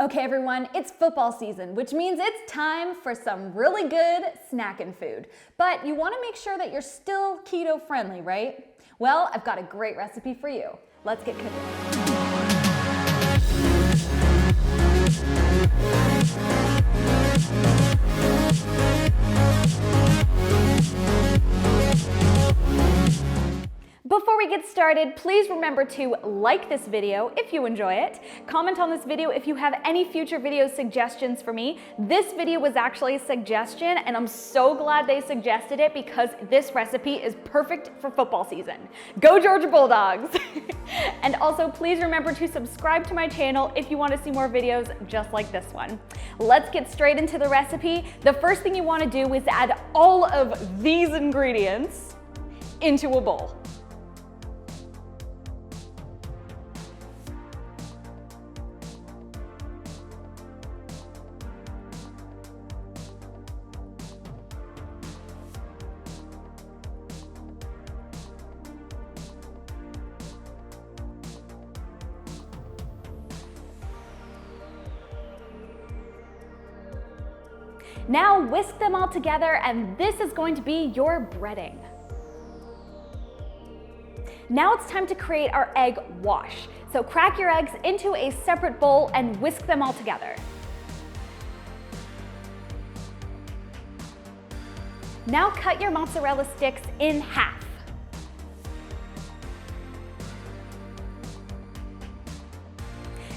Okay everyone, it's football season, which means it's time for some really good snacking food. But you want to make sure that you're still keto friendly, right? Well, I've got a great recipe for you. Let's get cooking. Before we get started, please remember to like this video if you enjoy it. Comment on this video if you have any future video suggestions for me. This video was actually a suggestion and I'm so glad they suggested it because this recipe is perfect for football season. Go Georgia Bulldogs! And also please remember to subscribe to my channel if you want to see more videos just like this one. Let's get straight into the recipe. The first thing you want to do is add all of these ingredients into a bowl. Now whisk them all together and this is going to be your breading. Now it's time to create our egg wash. So crack your eggs into a separate bowl and whisk them all together. Now cut your mozzarella sticks in half.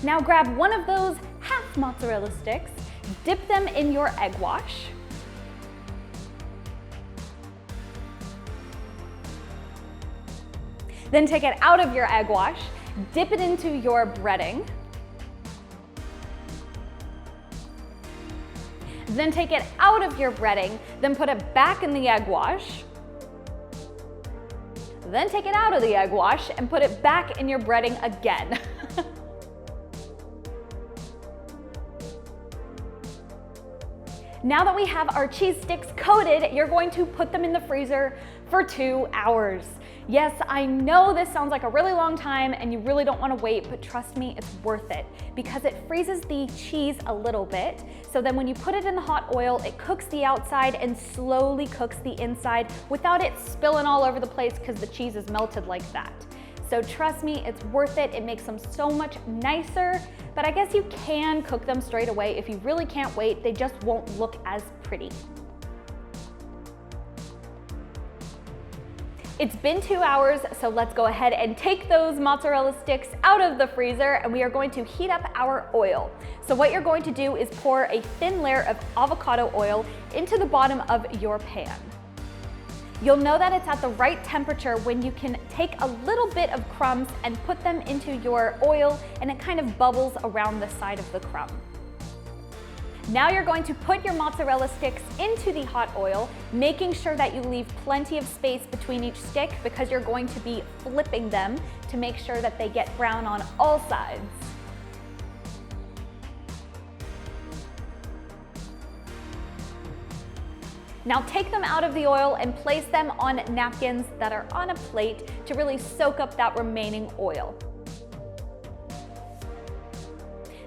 Now grab one of those half mozzarella sticks, dip them in your egg wash. Then take it out of your egg wash, dip it into your breading. Then take it out of your breading, then put it back in the egg wash. Then take it out of the egg wash and put it back in your breading again. Now that we have our cheese sticks coated, you're going to put them in the freezer for 2 hours. Yes, I know this sounds like a really long time and you really don't want to wait, but trust me, it's worth it because it freezes the cheese a little bit. So then when you put it in the hot oil, it cooks the outside and slowly cooks the inside without it spilling all over the place because the cheese is melted like that. So trust me, it's worth it. It makes them so much nicer, but I guess you can cook them straight away if you really can't wait. They just won't look as pretty. It's been 2 hours, so let's go ahead and take those mozzarella sticks out of the freezer and we are going to heat up our oil. So what you're going to do is pour a thin layer of avocado oil into the bottom of your pan. You'll know that it's at the right temperature when you can take a little bit of crumbs and put them into your oil and it kind of bubbles around the side of the crumb. Now you're going to put your mozzarella sticks into the hot oil, making sure that you leave plenty of space between each stick because you're going to be flipping them to make sure that they get brown on all sides. Now take them out of the oil and place them on napkins that are on a plate to really soak up that remaining oil.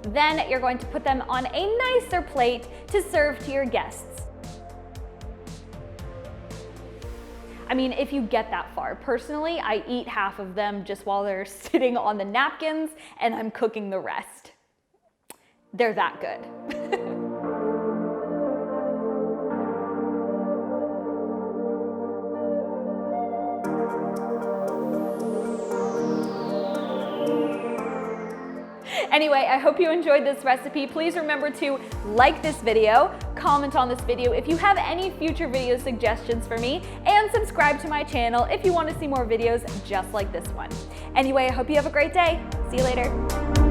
Then you're going to put them on a nicer plate to serve to your guests. I mean, if you get that far. Personally, I eat half of them just while they're sitting on the napkins and I'm cooking the rest. They're that good. Anyway, I hope you enjoyed this recipe. Please remember to like this video, comment on this video if you have any future video suggestions for me, and subscribe to my channel if you want to see more videos just like this one. Anyway, I hope you have a great day. See you later.